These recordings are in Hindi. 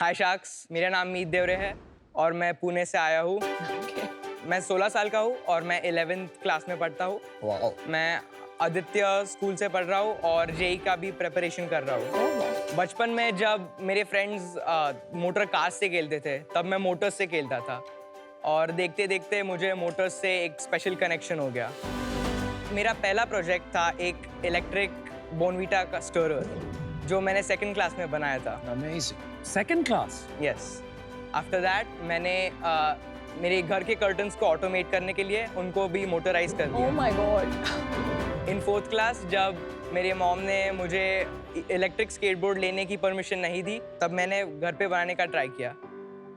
हाय शार्क्स, मेरा नाम मीत देवरे है और मैं पुणे से आया हूँ। मैं 16 साल का हूँ और मैं 11th क्लास में पढ़ता हूँ। वाओ। मैं आदित्य स्कूल से पढ़ रहा हूँ और जेई का भी प्रिपरेशन कर रहा हूँ। बचपन में जब मेरे फ्रेंड्स मोटर कार्स से खेलते थे तब मैं मोटर्स से खेलता था और देखते देखते मुझे मोटर्स से एक स्पेशल कनेक्शन हो गया। मेरा पहला प्रोजेक्ट था एक इलेक्ट्रिक बोर्नवीटा का स्टरर जो मैंने 2nd क्लास में बनाया था। Amazing. Second class. Yes. After that मैंने मेरे घर के कर्टन्स को ऑटोमेट करने के लिए उनको भी मोटराइज कर दिया। Oh my God. In 4th class जब मेरे मॉम ने मुझे इलेक्ट्रिक स्केटबोर्ड लेने की परमिशन नहीं दी तब मैंने घर पे बनाने का ट्राई किया,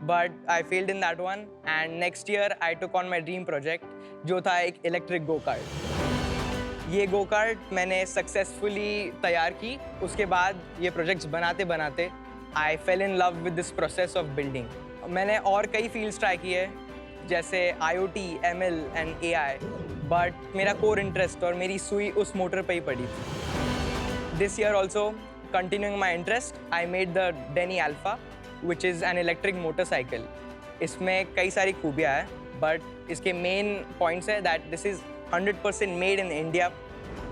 but I failed in that one and next year I took on my dream project जो था एक इलेक्ट्रिक गो कार्ट। ये गो कार्ट मैंने सक्सेसफुली तैयार की। उसके बाद ये प्रोजेक्ट्स बनाते बनाते I fell in love with this process of building. मैंने और कई फील्ड्स ट्राई किए जैसे IoT, ML and AI, but मेरा कोर इंटरेस्ट और मेरी सुई उस मोटर पे ही पड़ी थी। This year also continuing my interest I made the Denny Alpha which is an electric motorcycle. इसमें कई सारी खूबियाँ हैं बट इसके मेन पॉइंट्स है that this is 100% made in India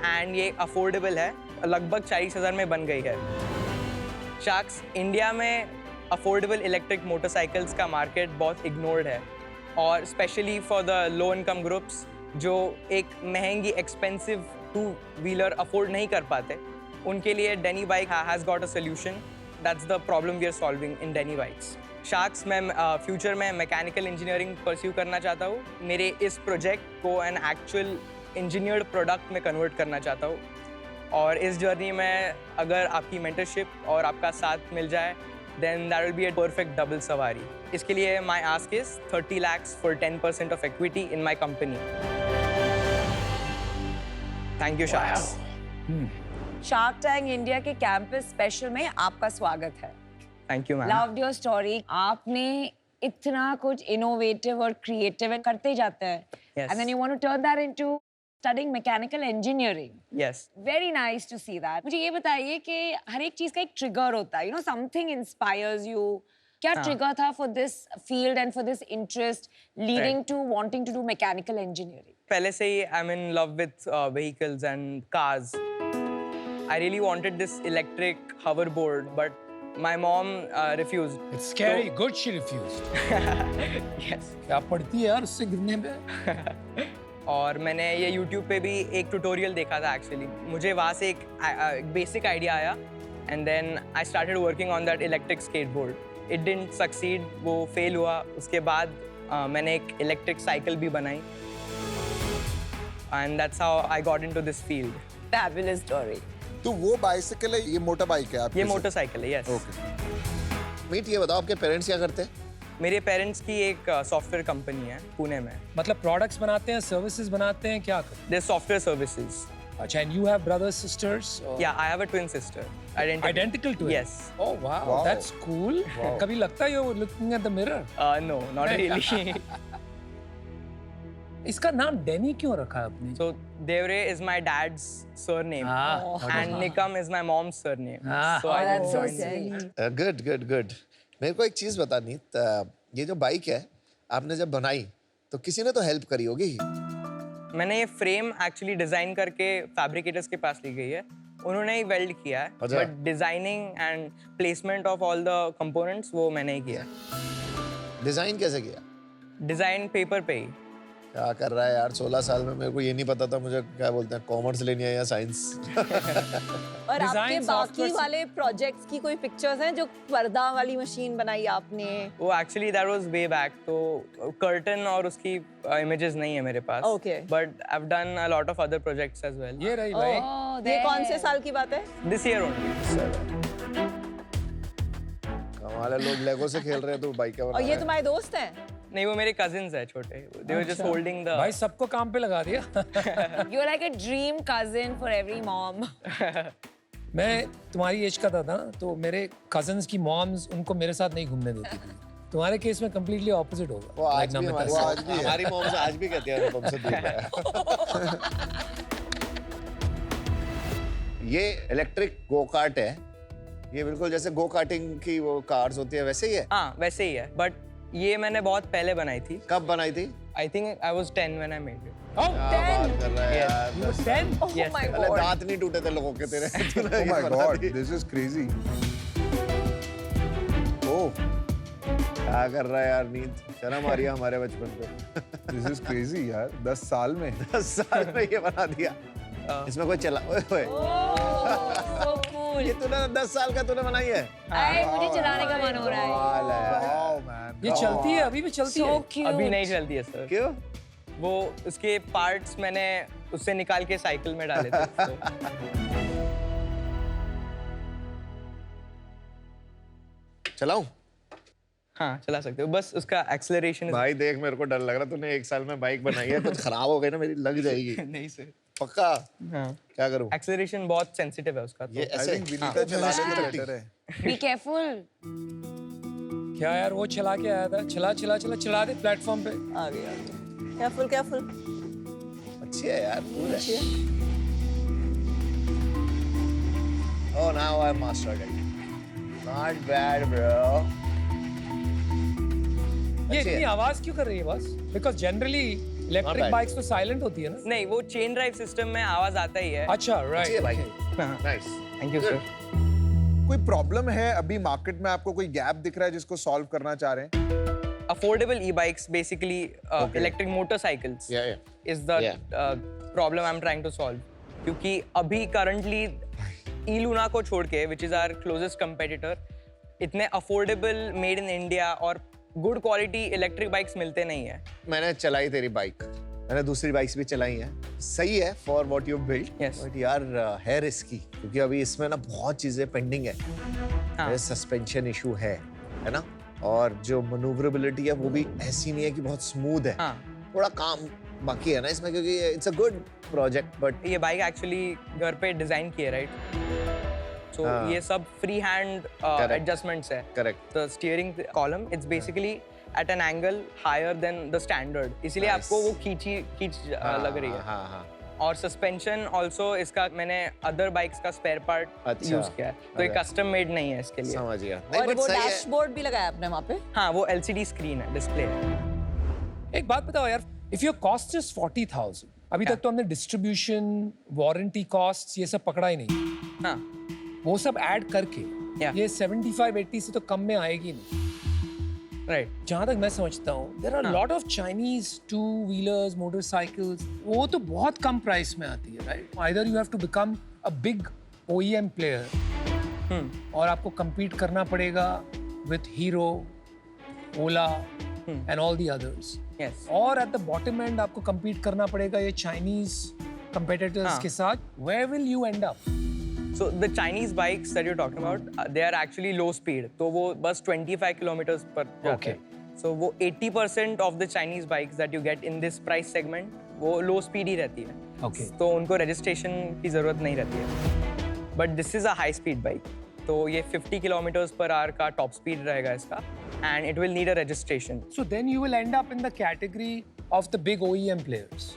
and ये अफोर्डेबल है, लगभग 40,000 में बन गई है। शार्क्स, इंडिया में अफोर्डेबल इलेक्ट्रिक मोटरसाइकिल्स का मार्केट बहुत इग्नोर्ड है और specially for the low income groups जो एक महंगी एक्सपेंसिव 2-व्हीलर अफोर्ड नहीं कर पाते, उनके लिए Denny bike has got a solution. That's the problem we are solving in Denny bikes. Sharks, मैं फ्यूचर में मैकेनिकल इंजीनियरिंग परस्यू करना चाहता हूँ। मेरे इस प्रोजेक्ट को एन एक्चुअल इंजीनियर्ड प्रोडक्ट में कन्वर्ट करना चाहता हूँ और इस जर्नी में अगर आपकी मेंटरशिप और आपका साथ मिल जाए then that will be a perfect double सवारी। इसके लिए my ask is 30 lakhs for 10% of equity in my company। Thank you Sharks। Shark tank India के कैंपस स्पेशल में आपका स्वागत है। Thank you ma'am. Loved your story. आपने इतना कुछ इनोवेटिव और क्रिएटिव करते जाते हैं Yes। And then you want to turn that into studying mechanical engineering. Yes। Very nice to see that. मुझे ये बताइए कि हर एक चीज का एक ट्रिगर होता है, you know, something inspires you. क्या ट्रिगर था for this field and for this interest leading to wanting to do mechanical engineering? पहले से ही I'm in love with vehicles and cars। I really wanted this electric hoverboard but my mom refused। It's scary. Good she refused. Yes। क्या पढ़ती है यार उससे गिरने पे? और मैंने ये YouTube पे भी एक ट्यूटोरियल देखा था एक्चुअली। मुझे वहाँ से एक बेसिक आइडिया आया and then I started working on that electric skateboard. It didn't succeed, वो फेल हुआ। उसके बाद मैंने एक इलेक्ट्रिक साइकिल भी बनाई and that's how I got into this field. Fabulous story. तो वो बाइसिकल है, ये मोटर बाइक है आपकी? ये मोटरसाइकिल है। यस। ओके। मीट, ये बताओ आपके पेरेंट्स क्या करते हैं? मेरे पेरेंट्स की एक सॉफ्टवेयर कंपनी है पुणे में। मतलब प्रोडक्ट्स बनाते हैं, सर्विसेज बनाते हैं, क्या करते दे सॉफ्टवेयर सर्विसेज। हैं? अच्छा, and you have brothers, sisters? या I have a twin sister. Identical twin? Yes। Oh wow, Wow. that's cool. Wow. कभी लगता है you're looking at the mirror? No, not really। इसका नाम डेनी क्यों रखा है आपने? So Devre is my dad's surname and Nikam is my mom's surname। So I That's so joined them। sweet। Good good good. मेरे को एक चीज बता नीत, ये जो बाइक है आपने जब बनाई तो किसी ने तो हेल्प करी होगी। मैंने ये फ्रेम एक्चुअली डिजाइन करके फैब्रिकेटर्स के पास ली गई है, उन्होंने ही वेल्ड किया है, अच्छा। But designing and placement of all the components वो मैंने ही किया है। डिजाइन कैसे किया? डिजाइन पेपर पे ही। क्या कर रहा है यार, 16 साल में मेरे को ये नहीं पता था मुझे क्या बोलते हैं, कॉमर्स लेनी है या साइंस। और Design आपके बाकी software से- वाले प्रोजेक्ट्स की कोई पिक्चर्स हैं जो पर्दा वाली मशीन बनाई आपने? वो actually that was way back, तो कर्टन और उसकी इमेजेस नहीं है मेरे पास। Okay। But I have done a lot of other projects as well. ये रही भाई। ये कौन से साल की बात है? This year only. कमाल है, लोग लेगो से खेल रहे हैं तो बाइक और ये तुम्हारे दोस्त हैं? नहीं, वो मेरे कजिन्स है छोटे। They were just holding the. भाई सबको काम पे लगा दिया। You are like a dream cousin for every mom. मैं तुम्हारी एज का था ना, तो मेरे कजन्स की मॉम्स उनको मेरे साथ नहीं घूमने देती थी। तुम्हारे केस में कम्प्लीटली ऑपोजिट होगा। वो आज Like भी नमिता वो से। आज भी है। हमारी मॉम आज भी कहती है तुमसे दूर रहे। ये इलेक्ट्रिक गो कार्ट है ये बिल्कुल जैसे गो कार्टिंग की वो कार्स होती है वैसे ही है। हाँ वैसे ही है, बट ये मैंने बहुत पहले बनाई थी। कब बनाई थी? आई think I was 10 when I made it. Oh, क्या बात कर रहा है Yes. यार। you were 10? Oh Yes, my sir. अरे god. दांत नहीं टूटे थे लोगों के तेरे। तूने Oh ये my बना god, the. this is crazy. Oh, क्या कर रहा है यार नींद? शर्म आ रही है हमारे बचपन पे। this is crazy यार, 10 साल में। 10 साल में ये बना दिया। इसमें कोई चला ओए ओए। Oh, so cool. ये तूने 10 साल का तूने बनाई है? अरे मुझे चलाने का मन हो रहा है. कमाल है। Wow, man. ये चलती है, अभी भी चलती So है। cute. अभी नहीं चलती है सर। क्यों? वो उसके पार्ट्स मैंने उससे निकाल के साइकिल में डाले थे। तो चलाऊं? हाँ चला सकते हो, बस उसका एक्सेलरेशन भाई देख मेरे को डर लग रहा है, तूने 1 साल में बाइक बनाई है, कुछ खराब हो गई ना मेरी लग जाएगी। नहीं सर। पक्का? हाँ क्या करूं? एक्सेलरेशन बहुत सेंसिटिव है उसका। ये तो I ऐसे think विनीता चला ले तो better है। Be careful. क्या यार, वो चला के आया था, चला दे प्लेटफॉर्म पे। आ गया careful careful अच्छी है यार, कूल है। Oh, now I mastered it. Not bad, bro. ये अच्छी इतनी है। आवाज क्यों कर रही है बस? Because generally electric bad. Bikes तो साइलेंट होती है ना। नहीं, वो चेन ड्राइव सिस्टम में आवाज आता ही है। अच्छा, अच्छी है राइट। भाई। हाँ, Nice. Thank you sir. कोई प्रॉब्लम है अभी मार्केट में, आपको कोई गैप दिख रहा है जिसको सॉल्व करना चाह रहे हैं? Affordable e-bikes, basically electric motorcycles, Yeah, yeah. is the Yeah. problem I'm trying to solve. क्योंकि अभी currently e-Luna को छोड़ के, which is our closest competitor, इतने affordable, made in India और good quality electric bikes मिलते नहीं है। मैंने चलाई तेरी बाइक, मैंने दूसरी बाइक्स भी चलाई हैं, सही है for what you build. Yes. But यार है रिस्की, क्योंकि अभी इसमें ना बहुत चीजें पेंडिंग है। हाँ। सस्पेंशन इशू है ना, और जो मनूवरेबिलिटी है वो भी ऐसी नहीं है कि बहुत स्मूथ है। हाँ, थोड़ा काम बाकी है ना इसमें, क्योंकि it's a good project. But ये बाइक एक्चुअली घर पे डिजाइन की है, राइट? सो हाँ। ये सब फ्री हैंड Correct. एडजस्टमेंट्स है। Correct. The steering column, it's basically at an angle higher than the standard, इसलिए Nice. आपको वो खींच लग रही है। हाँ हाँ। और सस्पेंशन ऑल्सो इसका मैंने अदर बाइक्स का स्पेयर पार्ट अच्छा। यूज किया है, तो ये अरे। कस्टम मेड नहीं है इसके लिए। समझ गया। और but वो सही है। डैशबोर्ड भी लगाया आपने वहाँ पे हाँ, वो LCD स्क्रीन है, डिस्प्ले है। एक बात बताओ यार, इफ योर कॉस्ट इज 40,000, अभी तक तो हमने डिस्ट्रीब्यूशन, वारंटी कॉस्ट्स ये सब पकड़ा ही नहीं, हाँ, वो सब ऐड करके Yeah. ये 75-80 से तो कम में आएगी नहीं। राइट। जहां तक मैं समझता हूँ, देयर आर हाँ। Lot of Chinese two wheelers, motorcycles, वो तो बहुत कम प्राइस में आती है, right? Either you have to become a big OEM player, और आपको compete करना पड़ेगा with Hero, Ola and all the others, yes. और at the bottom end आपको compete करना पड़ेगा ये Chinese competitors हाँ. के साथ. Where will you end up? So the Chinese bikes that you're talking about, they are actually low speed. तो वो बस 25 kilometers पर जाते Okay. हैं। So वो 80% of the Chinese bikes that you get in this price segment, वो low speed ही रहती है। Okay. तो उनको registration की जरूरत नहीं रहती है। But this is a high speed bike. तो ये 50 kilometers per hour का top speed रहेगा इसका, and it will need a registration. So then you will end up in the category of the big OEM players.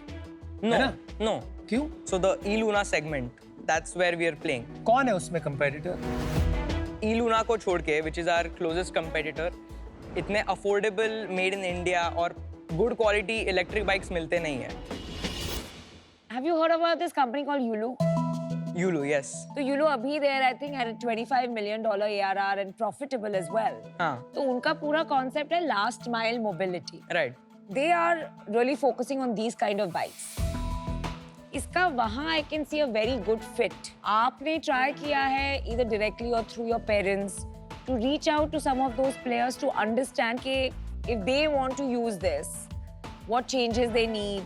No, है ना? no. क्यों? So the e-Luna segment, that's where we are playing. कौन है उसमें competitor? e-Luna को छोड़ के, which is our closest competitor, इतने affordable, made in India और good quality electric bikes मिलते नहीं है। Have you heard about this company called Yulu? Yulu, yes. तो Yulu अभी there I think at a $25 million ARR and profitable as well. हाँ, तो उनका पूरा concept है last mile mobility. right. They are really focusing on these kind of bikes. इसका वहाँ I can see a very good fit. आपने try किया है either directly or through your parents to reach out to some of those players to understand कि if they want to use this, what changes they need,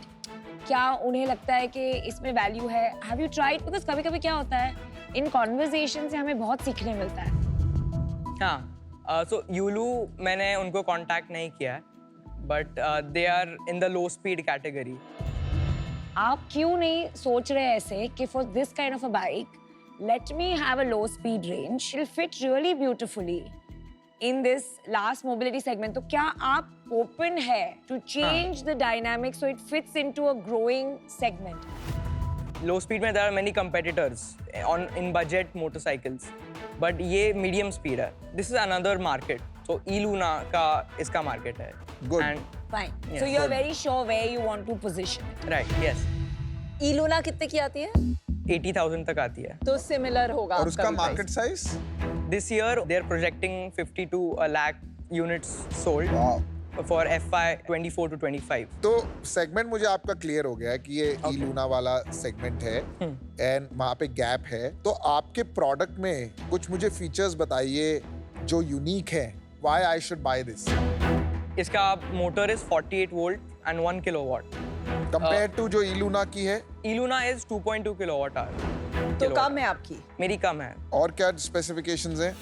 क्या उन्हें लगता है कि इसमें value है. Have you tried? Because कभी-कभी क्या होता है, in conversation से हमें बहुत सीखने मिलता है. हाँ, so Yulu मैंने उनको contact नहीं किया है, but they are in the low speed category. आप क्यों नहीं सोच रहे ऐसे कि for this kind of a bike, let me have a low speed range. It'll fit really beautifully in this last mobility segment. तो क्या आप open है to change the dynamics so it fits into a growing segment? Low speed में there are many competitors in budget motorcycles. But ये मीडियम स्पीड है. This is another market. तो E-Luna का इसका मार्केट है. Good. And Fine. Yeah. So you're very sure where you want to position it. Right, yes, E-Luna कितने की आती है? 80,000 तक आती है. तो सिमिलर होगा और आपका उसका भी market price. Size? This year they're projecting 50 to a lakh units sold वाह. for FY 24 to 25. तो सेगमेंट मुझे आपका क्लियर हो गया है कि ये E-Luna वाला सेगमेंट है एंड वहाँ पे गैप है. तो आपके प्रोडक्ट में कुछ मुझे फीचर्स बताइए जो यूनिक है. Why I should buy this? इसका motor is 48 volt and 1 kilowatt. Compared to जो E-Luna की है. E-Luna is 2.2 kilowatt hour. तो कम है आपकी. मेरी कम है. और क्या स्पेसिफिकेशंस हैं?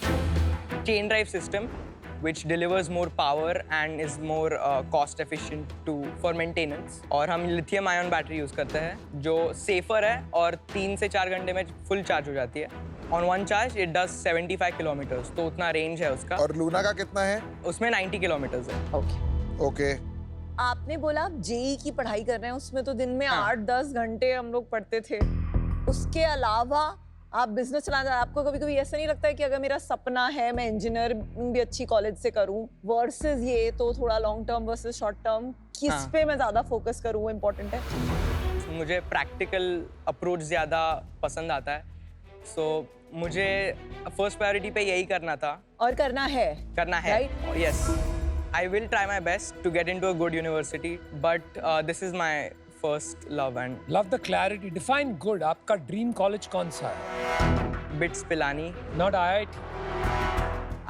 Chain drive system which delivers more power and is more cost efficient for maintenance. और हम लिथियम आयन बैटरी यूज करते हैं जो सेफर है और 3 से 4 घंटे में फुल चार्ज हो जाती है. On one charge it does 75 kilometres. तो उतना रेंज है उसका. और लूना का कितना है? उसमें 90 किलोमीटर्स है. ओके. ओके. आपने बोला आप जेई की पढ़ाई कर रहे हैं, उसमें तो दिन में हाँ. 8-10 घंटे हम लोग पढ़ते थे. उसके अलावा आप बिजनेस चलाना, आपको कभी कभी ऐसा नहीं लगता है कि अगर मेरा सपना है मैं इंजीनियरिंग भी अच्छी कॉलेज से करूं वर्सेस ये, तो थोड़ा long term versus short term किस हाँ. पे मैं ज्यादा फोकस करूं वो इम्पोर्टेंट है? मुझे प्रैक्टिकल अप्रोच ज़्यादा पसंद आता है. सो मुझे फर्स्ट प्रायोरिटी पे यही करना था. और करना है. Right? Yes. I will try my best to get into a good university, but this is my first love and Love the clarity. Define good. आपका dream college कौन सा है? BITS Pilani. Not IIT.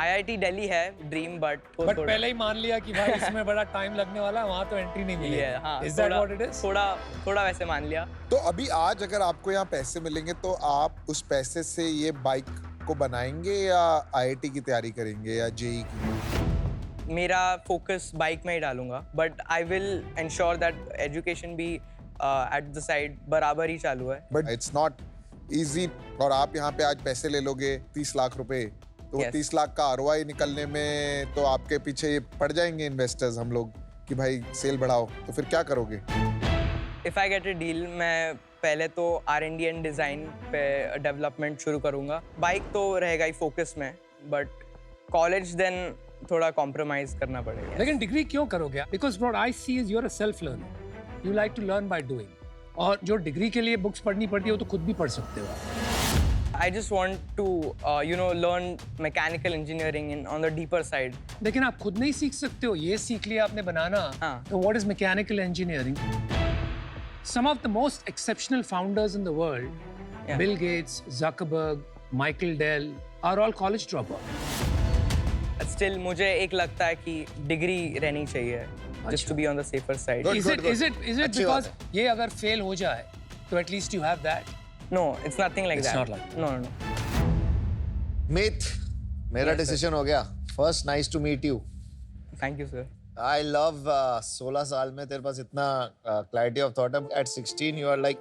IIT Delhi है dream, but But पहले ही मान लिया कि भाई इसमें बड़ा time लगने वाला है, वहाँ तो entry नहीं मिलेगी. Yeah, हाँ, Is that what it is? थोड़ा वैसे मान लिया. तो अभी आज अगर आपको यहाँ पैसे मिलेंगे तो आप उस पैसे से ये बाइक को बनाएंगे या आईआईटी की तैयारी करेंगे या जेई की? मेरा फोकस बाइक में ही डालूंगा, but I will ensure that education भी एट द साइड बराबर ही चालू है. But it's not easy. और आप यहाँ पे आज पैसे ले लोगे 30 लाख रुपए, तो Yes. 30 लाख का आरओआई निकलने में तो आपके पीछे ये पड़ जाएंगे इन्वेस्टर्स, हम लोग, कि भाई सेल बढ़ाओ. तो फिर क्या करोगे? If I get a deal, मैं पहले तो R&D एंड डिज़ाइन पे डेवलपमेंट शुरू करूँगा. बाइक तो रहेगा ही फोकस में, बट कॉलेज देन थोड़ा कॉम्प्रोमाइज करना पड़ेगा. लेकिन डिग्री क्यों करोगे? Because what I see is you're a self learner. You like to learn by doing. और जो डिग्री के लिए बुक्स पढ़नी पड़ती है वो तो खुद भी पढ़ सकते हो. I just want to learn mechanical engineering on the deeper side. लेकिन आप खुद नहीं सीख सकते हो. ये सीख लिया आपने बनाना. हाँ. So what is mechanical engineering? Some of the most exceptional founders in the world, Yeah. Bill Gates, Zuckerberg, Michael Dell, are all college dropouts. Still मुझे एक लगता है कि डिग्री रहनी चाहिए just to be on the safer side. Good. Is it अच्छी because बात ये अगर fail हो जाए तो at least you have that? No, it's nothing like It's that. not like that. No. मीत, मेरा Yes, sir. डिसीजन हो गया. First nice to meet you. Thank you, sir. I love 16 साल में तेरे पास इतना क्लैरिटी ऑफ थॉट है. At 16 you are like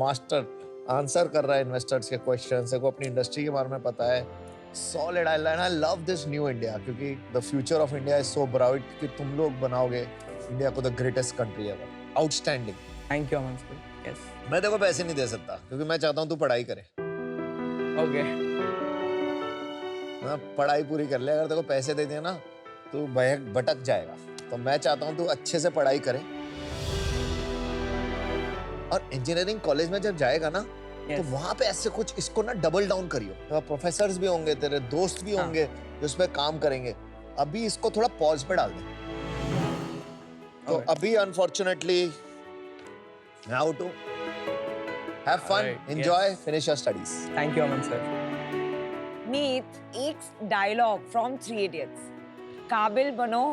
master. Answer कर रहा है इन्वेस्टर्स के क्वेश्चंस को, अपनी इंडस्ट्री के बारे में पता है. Solid. I love this new India, क्योंकि the future of India is so bright कि तुम लोग बनाओगे इंडिया को the greatest country ever. Outstanding. Thank you, Aman sir. Yes. मैं तेरे को पैसे नहीं दे सकता क्योंकि मैं चाहता हूँ तू पढ़ाई करे. Okay. पढ़ाई पूरी कर ले. अगर तेरे को पैसे दे दिए ना तू भटक जाएगा. तो मैं चाहता हूँ तू अच्छे से पढ़ाई करे. और इंजीनियरिंग कॉलेज में जब जाएगा ना तो वहां पे ऐसे कुछ इसको ना डबल डाउन करियो. तो प्रोफेसर्स भी होंगे, तेरे दोस्त भी होंगे जो इस पे काम करेंगे. अभी इसको थोड़ा पॉज पे डाल दे. तो अभी unfortunately now to have fun, Alright, enjoy, finish your studies. Thank you, Aman sir. Meet एक डायलॉग फ्रॉम 3 इडियट्स. काबिल बनो,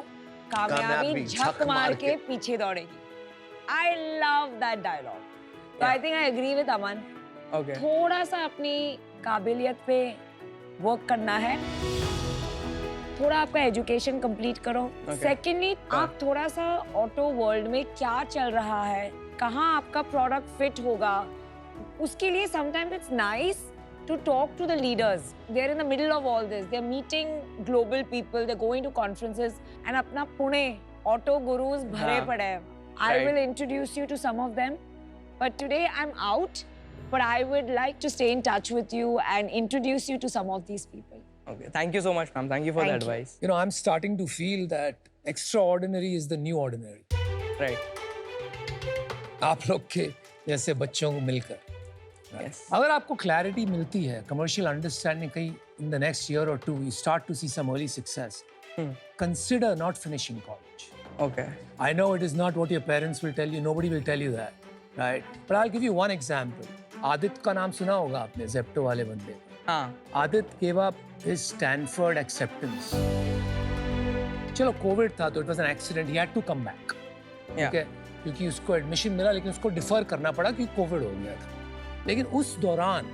कामयाबी झक मार के पीछे दौड़ेगी. I love that dialogue. So I think I agree with Aman. Okay. थोड़ा सा अपनी काबिलियत पे वर्क करना है. थोड़ा आपका एजुकेशन कंप्लीट करो. सेकेंडली आप थोड़ा सा ऑटो वर्ल्ड में क्या चल रहा है, कहाँ आपका प्रोडक्ट फिट होगा, उसके लिए sometimes it's nice to talk to the leaders. They're in the middle of all this. They're meeting global people. They're going to conferences. And अपना पुणे auto gurus भरे पड़े हैं. I will introduce you to some of them. But today I'm out. But I would like to stay in touch with you and introduce you to some of these people. Okay. Thank you so much, ma'am. Thank you for the Thank you. advice. You know, I'm starting to feel that extraordinary is the new ordinary. Right. आप लोग के जैसे बच्चों को मिलकर. Yes. अगर आपको क्लैरिटी मिलती है, कमर्शियल अंडरस्टैंडिंग कहीं in the next year or two, you start to see some early success. Consider not finishing college. Okay. I know it is not what your parents will tell you. Nobody will tell you that, right? But I'll give you one example. Aditya का नाम सुना होगा आपने, Zepto वाले बंदे. हाँ. Aditya gave up his Stanford acceptance. चलो कोविड था तो it was an accident. He had to come back. Yeah. Okay? क्योंकि उसको एडमिशन मिला लेकिन उसको डिफर करना पड़ा क्योंकि कोविड हो गया था. लेकिन उस दौरान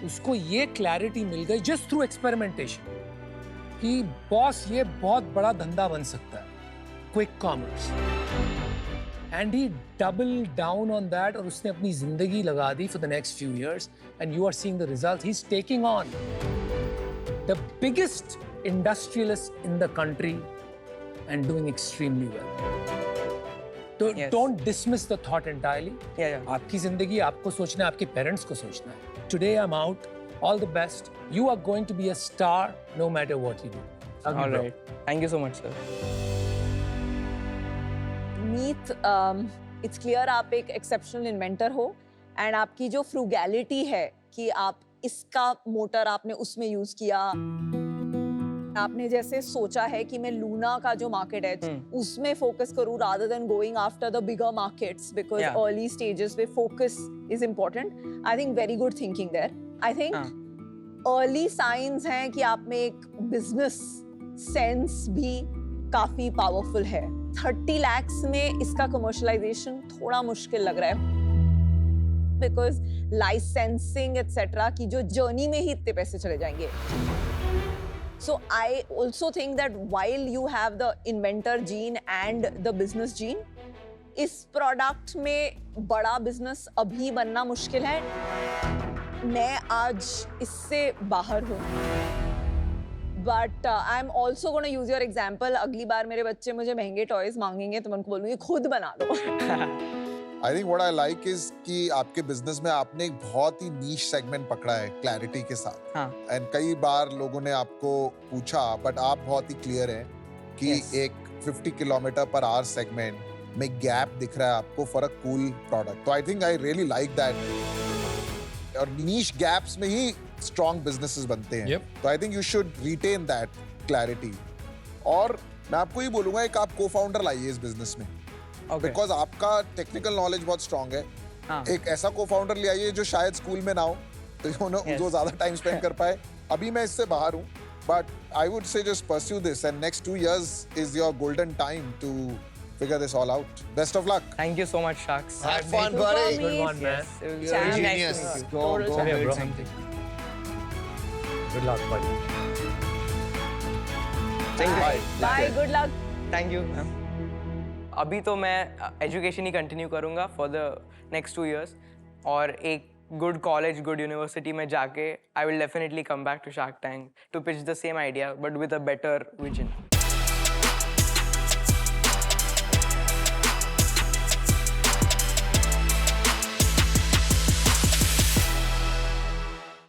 उसको ये क्लैरिटी मिल गई जस्ट थ्रू एक्सपेरिमेंटेशन कि बॉस ये बहुत बड़ा धंधा बन सकता है, quick commerce. And he double down on that और उसने अपनी जिंदगी लगा दी for the next few years and you are seeing the result. He is taking on the biggest industrialist in the country and doing extremely well. तो Yes. Don't dismiss the thought entirely. Yeah, yeah. आपकी जिंदगी आपको सोचना है, आपके पेरेंट्स को सोचना है. Today I am out, all the best. You are going to be a star no matter what you do. All right. Thank you so much, sir. Meet it's clear आप एक एक्सेप्शनल इन्वेंटर हो एंड आपकी जो फ्रूगैलिटी है कि आप इसका मोटर आपने उसमें यूज किया. आपने जैसे सोचा है कि मैं लूना का जो मार्केट है उसमें फोकस करूं rather than going after the bigger markets because Yeah. Early stages पे focus is important. I think very good thinking there. I think early signs हैं कि आप में एक बिजनेस सेंस भी काफी पावरफुल है. 30 lakhs में इसका कमर्शलाइजेशन थोड़ा मुश्किल लग रहा है बिकॉज लाइसेंसिंग एटसेट्रा की जो जर्नी में ही इतने पैसे चले जाएंगे. So I also think that while you have the inventor gene and the business gene, इस प्रोडक्ट में बड़ा बिजनेस अभी बनना मुश्किल है. मैं आज इससे बाहर हूँ. But I am also gonna use your example. अगली बार मेरे बच्चे मुझे महंगे टॉयज मांगेंगे तो मैं उनको बोलूंगी खुद बना लो. I think what I like is कि आपके बिजनेस में आपने एक बहुत ही नीश सेगमेंट पकड़ा है क्लैरिटी के साथ. हाँ. एंड कई बार लोगों ने आपको पूछा बट आप बहुत ही क्लियर हैं कि Yes. एक 50 किलोमीटर पर आवर सेगमेंट में गैप दिख रहा है आपको फॉर अ कूल प्रोडक्ट. तो I think I really like that. और नीश गैप्स में ही स्ट्रॉन्ग बिजनेसेस बनते हैं. Yep. तो I think you should retain that clarity. और मैं आपको ये बोलूंगा एक आप को फाउंडर लाइए इस बिजनेस में Okay. बिकॉज आपका टेक्निकल नॉलेज बहुत स्ट्रांग है. हाँ. एक ऐसा को फाउंडर ले आइए जो शायद स्कूल में ना हो तो Yes. जो ज्यादा टाइम स्पेंड कर पाए. अभी मैं इससे बाहर हूँ but I would say just pursue this and next 2 years is your golden time to figure this all out. Best of luck. Thank you so much, Sharks. Have fun, Super buddy. meet. Good one, man. Yes, it was Chat. really nice Genius. to meet you. Go, go, Come here, build bro. something. Good luck, buddy. Thank you. Bye. Good luck. Thank you ma'am. अभी तो मैं एजुकेशन ही कंटिन्यू करूँगा फॉर द नेक्स्ट 2 years और एक गुड कॉलेज गुड यूनिवर्सिटी में जाके I will definitely come back to Shark Tank to pitch the same idea but with a better vision.